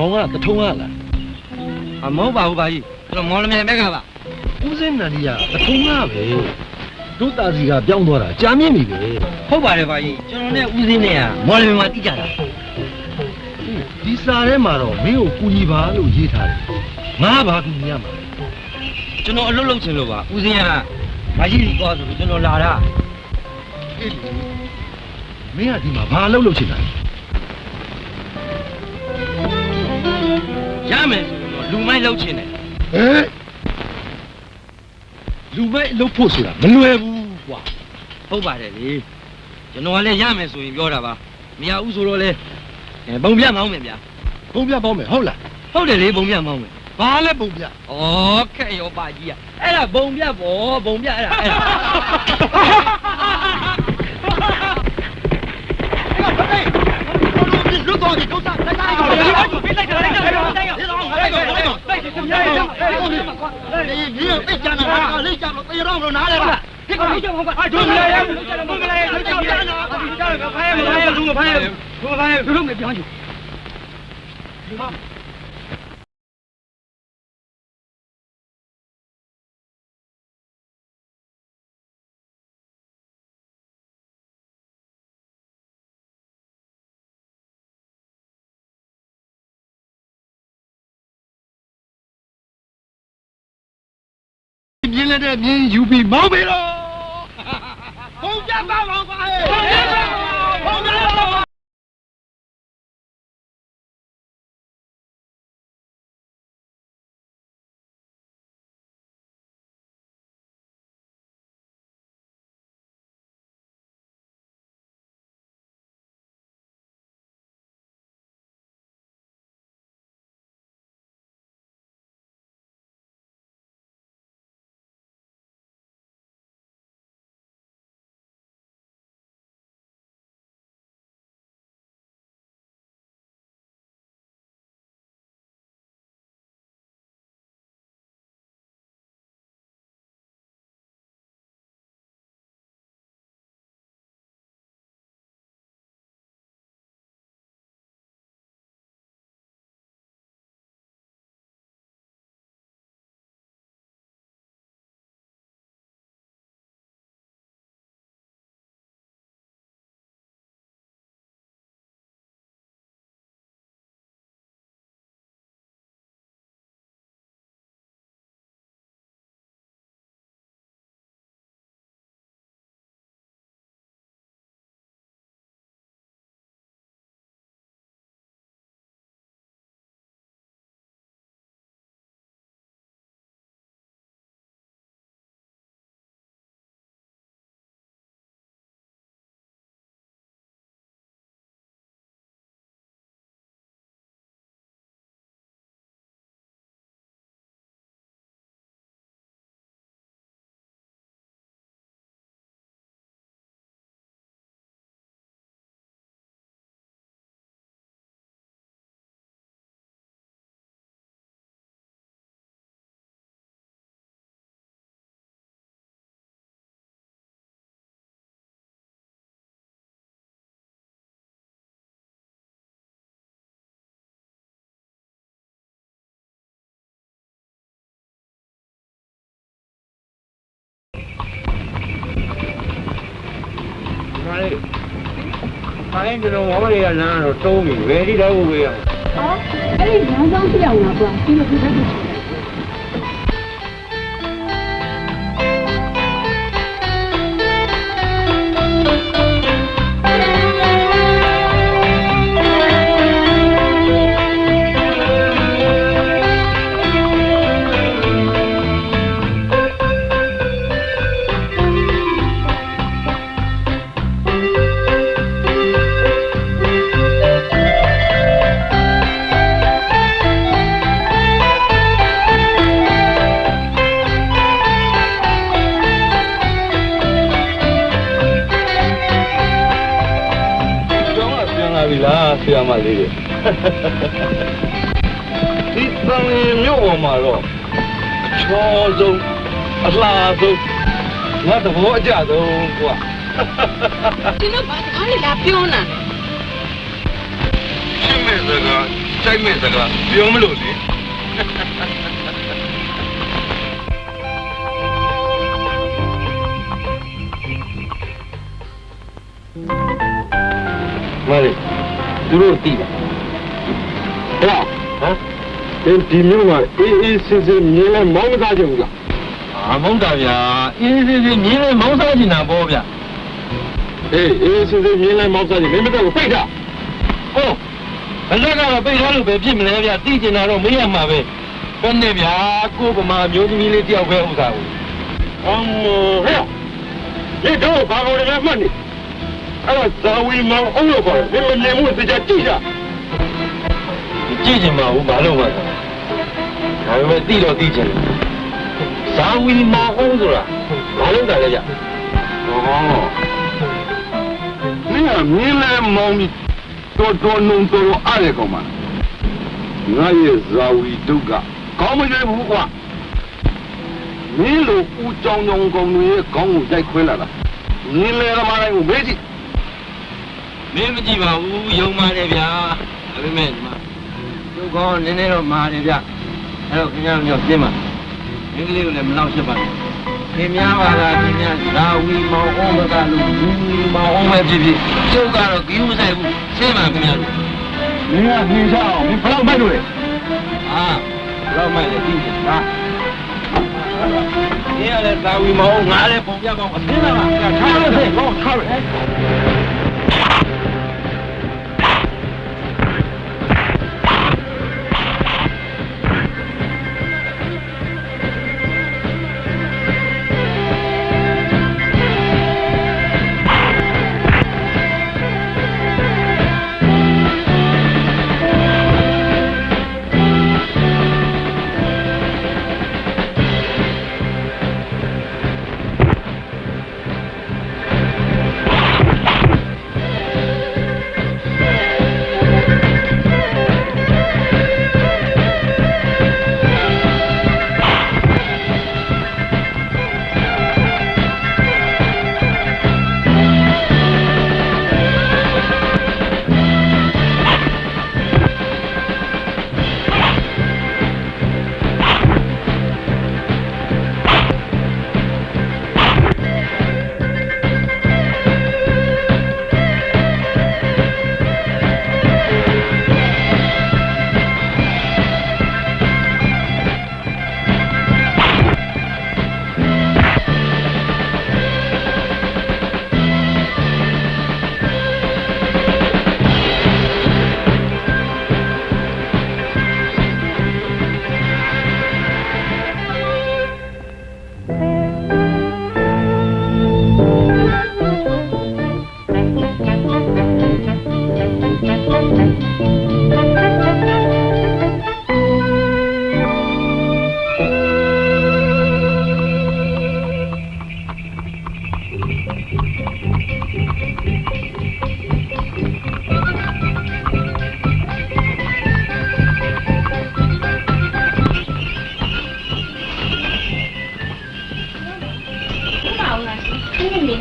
မောင်ကတထုံးရလားမဟုတ်ပါဘူးဗျာကြီးကျွန်တော်မော်လမြိုင်ဘက်ကပါဦးစင်းနန္ဒီကတထုံးရပဲတို့သားစီကပြောင်းသွားတာကြာမြင့်ပြီပဲဟုတ်ပါတယ်ဗျာကြီးကျွန်တော်နဲ့ဦးစင်းနဲ့ကမော်လမြိုင်မှာတိကြတာဒီစာထဲမှာတော့မင်းကိုကူညီပါလို့ရေးထားတယ်ငါဘာကူညီရမှာကျွန်တော်အလုပ်လုပ်ချင်လို့ပါဦးစင်းကမရှိဘူးသွားဆိုလို့ကျွန်တော်လာတာအေးမင်းကဒီမှာဘာအလုပ်လုပ်ချင်တာရမယ်ဆိုတော့လူမိုက်လုပ်ချင်တယ်လူမိုက်လုပ်ဖို့ဆိုတာမလွယ်ဘူးကွာဟုတ်ပါတယ်လေကျွန်တော်ကလည်းရမယ်ဆိုရင်ပြောတာပါမရဘူးဆိုတော့လေပုံပြမောင်းမယ်ဗျာပုံပြမောင်းမယ်ဟုတ်လားဟုတ်တယ်လေပုံပြမောင်းမယ်ဘာလဲပုံပြဩခက်ရောပါကြီးอ่ะအဲ့ဒါပုံပြပေါ့ပုံပြအဲ့ဒါလွတ်သွားပြီဒုစလိုက်လိုက်လိုက်လိုက်လိုက်လိုက်လိုက်လိုက်လိုက်လိုက်လိုက်你别讲了，你讲了，别让我拿来吧。这个没讲我管，哎，对不对？不来，你讲呢？你讲个拍，中个拍，就这么讲究。好。မြင်တဲ့မြင်ယူပြီးမောင်းပြီလို့ဘုံပြပါမောင်းပါဟဲ့ဘုံပြပါဘုံပြပါ ခိုင်းကျွန်တော်ဝါမလေးကလမ်းတော့တုံးပြီဝယ်ဒီတော့ဝယ်ရအောင် 哦，哎，两张票拿过来，这个是他的。 ဆရာမလေးတွေဒီသံမျိုးပေါ်မှာတော့အချောဆုံးအလှဆုံးငါသဘောအကျဆုံးကွာ ကျွန်တော်ဘာလဲလာပြောနာ ရှင်းမဲ့စကားစိုက်မဲ့စကားပြောမလို့လေမလေးသူတို့သိတာဟမ်ဒီမျိုးကအေးစစ်စစ်မြင်လဲမောင်းမသားချင်ဘူးလားမုန်းတာဗျာအေးစစ်စစ်မြင်လဲမောင်းစားချင်တာပေါ့ဗျာအေးစစ်စစ်မြင်လဲမောင်းစားချင်မင်းမတော့ပိတ်တာဟုတ်ဘယ်ကတော့ပိတ်ထားလို့ပဲဖြစ်မလဲဗျာသိချင်တာတော့မေးရမှာပဲဘယ်နဲ့ဗျာကိုဗမာမျိုးသမီးလေးတယောက်ပဲဥစ္စာကိုဟဲ့ဒီတော့ဘာလို့လဲမှတ်နေအဲ့ဒါဇာဝီမောင်အောင်လို့ခေါ်တယ်မမြင်ဘူးတရားကြည့်တာကြည့်ချင်မှာဘူးဘာလို့မှဒါပေမဲ့သိတော့သိချင်တယ်ဇာဝီမောင်အောင်ဆိုတာဘာလို့တာလဲဗျမင်းကမြင်လဲမောင်ပြီးတော်နုံတော်အားရကောင်မှာငါရဲ့ဇာဝီဒုက္ခကောင်းမရွေးဘူးကွာမင်းလိုဦးကြောင်ကောင်တွေရဲ့ခေါင်းကိုရိုက်ခွဲလာတာမြင်လဲသမားတိုင်းကိုမေးကြည့်မင်းမကြည့်ပါဘူးယုံပါတယ်ဗျာဒါပေမဲ့ဒီမှာသူ့ကောင်းနည်းနည်းတော့မာတယ်ဗျအဲ့တော့ခင်ဗျားတို့ပြင်ပါမင်းကလေးကိုလည်းမလောက်ရှက်ပါနဲ့ခင်များပါလားခင်ဗျားဒါဝီမောင်အောင်မကလို့ဝီမောင်အောင်ပဲဖြစ်ဖြစ်ကျုပ်ကတော့ဂီးမဆိုင်ဘူးရှင်းပါခင်ဗျားတို့မင်းကနှင်းချအောင်မင်းဘယ်လောက်မိုက်လို့လဲဘယ်လောက်မိုက်လဲကြည့်ဟာဒီရလဲဒါဝီမောင်ငါလည်းပုံပြကောင်းအသိလားထားလို့စေကောင်းထားရ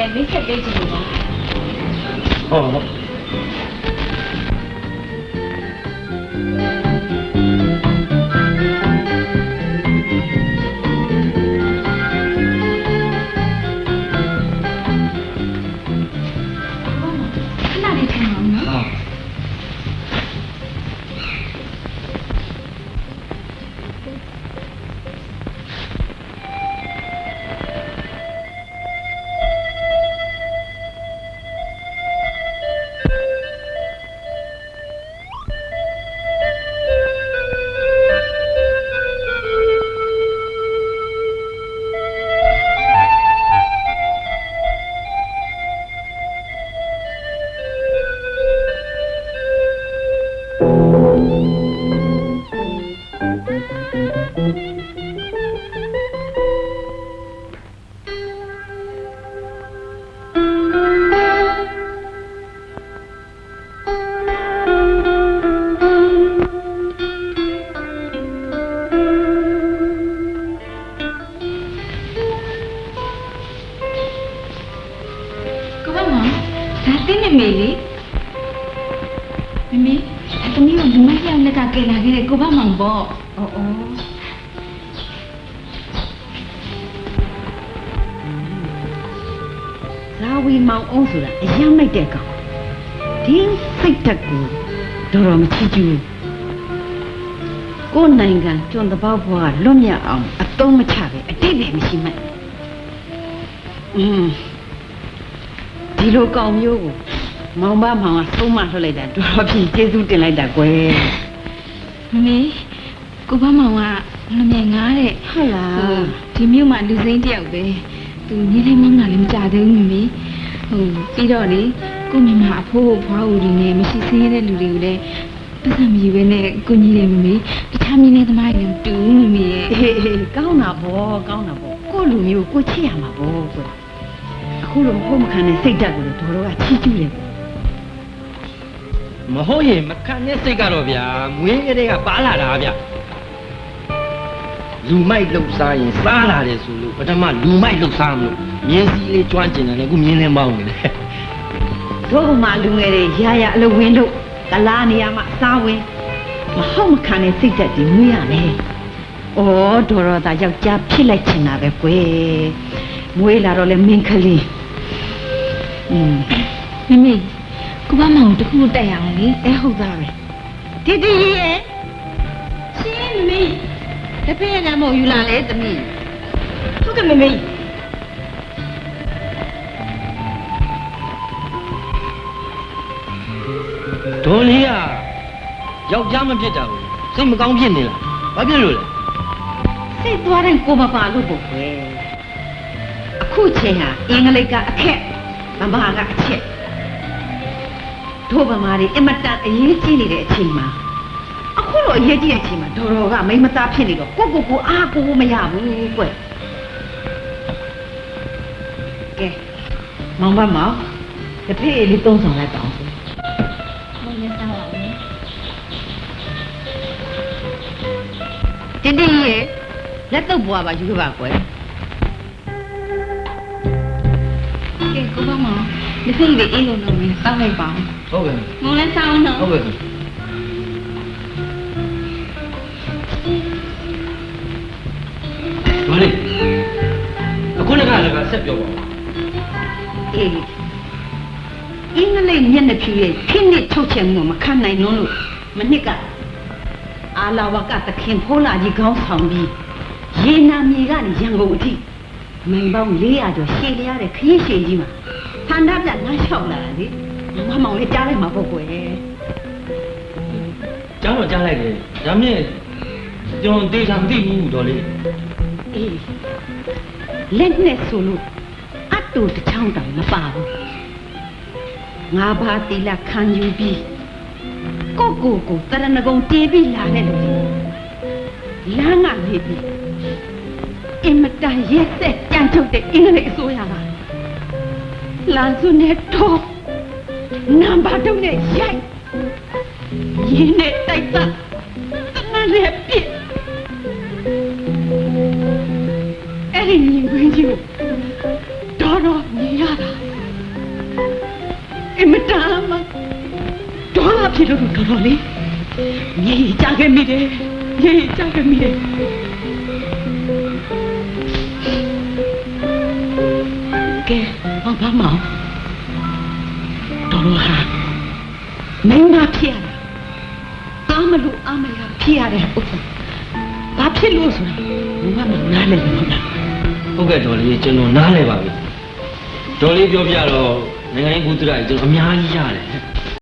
နဲ့မိတ်ဆက်ပေးကြည့်ပါဟုတ် ဒါတင်းနေမေလေမမေအတမီးကိုလူမပြောင်းလက်ကကဲလာခဲ့တဲ့ကိုဘမောင်ပေါ့အော်ဇာဝီမောင်အောင်ဆိုတာအယမ်းလိုက်တဲ့ကောင်ဒီစိတ်တက်ကိုတော်မချီကျူကိုနိုင်ငံကျွန်းတပေါက်ဘွားလွတ်မြောက်အောင်အသုံးမချပဲအတိတ်ပဲမရှိမှဒီလိုကောင်မျိုးကိုမောင်ဘမောင်ကသုံးမလွှတ်လိုက်တာတော်ဖြင့်ကျေးဇူးတင်လိုက်တာကွယ်မမေကိုဘမောင်ကလွန်မြေငားတဲ့ဟုတ်လားဒီမြို့မှာလူစိမ်းတယောက်ပဲသူညီလေးမောင်ကလည်းမကြသေးဘူးမမေပြီးတော့လေကိုမြမအဖိုးဖွားဦးဒီနဲ့မရှိသေးတဲ့လူတွေကိုလည်းပတ်စံမယူပဲနဲ့ကိုကြီးလေးမမေတခြားမြင်းလေးသမားတွေတူမမေရဲ့ကောင်းတာပေါ့ကိုလူမျိုးကိုချစ်ရမှာပေါ့ကွယ်အခုလိုဟုတ်မခံတဲ့စိတ်ဓာတ်ကိုလည်းတို့ကချီးကျူးတယ်မဟုတ်ရင်မခံတဲ့စိတ်ကတော့ဗျာမွေးကလေးကပါလာတာဗျာလူမိုက်လှုပ်ရှားရင်စားလာတယ်ဆိုလို့ပထမလူမိုက်လှုပ်ရှားမလို့မြင်းစည်းလေးကျွမ်းကျင်တယ်လေခုမြင်းလေးမောင်းနေတယ်တို့မှလူငယ်တွေရရအလုပ်ဝင်လို့ကလာနေရမှာစားဝင်မဟုတ်မခံတဲ့စိတ်ဓာတ်တွေမွေးရမယ်။အော်ဒေါ်တော်သားယောက်ျားဖြစ်လိုက်ချင်တာပဲကွယ်။မွေးလာတော့လဲမင်းကလေး။မမေကိုဘမောင်တခုတက်ရအောင်လေ။ဟုတ်သားပဲ။တီတီရဲ့ရှင်မမေတပည့်ရမို့ယူလာလေသမီး။ဟုတ်ကဲ့မမေဒေါ်လေးကယောက်ျားမဖြစ်တာဘူးစိတ်မကောင်းဖြစ်နေလားဘာဖြစ်လို့လဲစိတ်သွားတဲ့ကိုမပါလို့ပေါ့ကွယ်အခုချိန်ဟာအင်္ဂလိပ်ကအခက်ဗမာကအချက်တို့ဗမာတွေအမတန်အရေးကြီးနေတဲ့အချိန်မှာအခုလိုအရေးကြီးတဲ့အချိန်မှာဒေါ်တော်ကမိမသားဖြစ်နေတော့ကိုအားကိုမရဘူးကွယ်ကဲမောင်မမောင်တဖေးလေးသုံးဆောင်လိုက်ပါအောင်တင်းတင်းရဲ့လက်တော့ဘွားပါယူခဲ့ပါကွယ်ကဲကိုဘမောင်ဒီစိတ်လေးအေးလုံးလုံးနဲ့စောင်းလိုက်ပါဟုတ်ကဲ့မောင်လည်းစောင်းတော့ဟုတ်ကဲ့မလေးအခုလည်းဆက်ပြောပါဦးအေးအင်္ဂလိပ်မျက်နှာဖြူရဲ့ခင်းနစ်ထုတ်ချင်မှုမခံနိုင်လို့မနစ်ကအာလာဝကတခင်ဖိုးလာကြီးခေါင်းဆောင်ပြီးရေနာမြေကနေရန်ကုန်အထိမိန်ပေါင်း400ကျော်ရှည်လျားတဲ့ခရီးရှည်ကြီးမှာဌာနပြလမ်းလျှောက်လာတာလေမမောင်လေးကြားလိုက်မှာပေါ့ကွယ်ကြားတော့ကြားလိုက်တယ်ဒါမြင့်ကျွန်တော်တေချာမသိဘူးတော်လေးအေးလက်နဲ့ဆိုလို့အတူတချောင်းတောင်မပါဘူးငါးပါးတီလာခံယူပြီးကိုတရဏဂုံတေးပြီးလာတဲ့လူလမ်းကနေပြီးအင်မတန်ရက်ဆက်ကြမ်းထုတ်တဲ့အင်္ဂလိပ်အစိုးရကလမ်းစုနဲ့တော့နံပါတ်2နဲ့ရိုက်ရင်းနဲ့တိုက်တာတနည်းနဲ့ပြစ်အဲ့ဒီညီဝင်းကြီးကိုတော့မြင်ရတာအင်မတန်မှဒေါ်လာဖြစ်လို့တော်လေးမြေကြခဲ့မိတယ်မြေကြခဲ့မိတယ်ကဲဘာမောင်တော်ဟာမင်းမဖြစ်ရတာအာမလို့အာမရဖြစ်ရတဲ့ဥစ္စာဘာဖြစ်လို့ဆိုတာငါမနားလည်ဘူးလားဟုတ်ကဲ့တော်လေးကျွန်တော်နားလည်ပါပြီတော်လေးပြောပြတော့နိုင်ငံရေးကုသရာကျွန်တော်အများကြီးရတယ်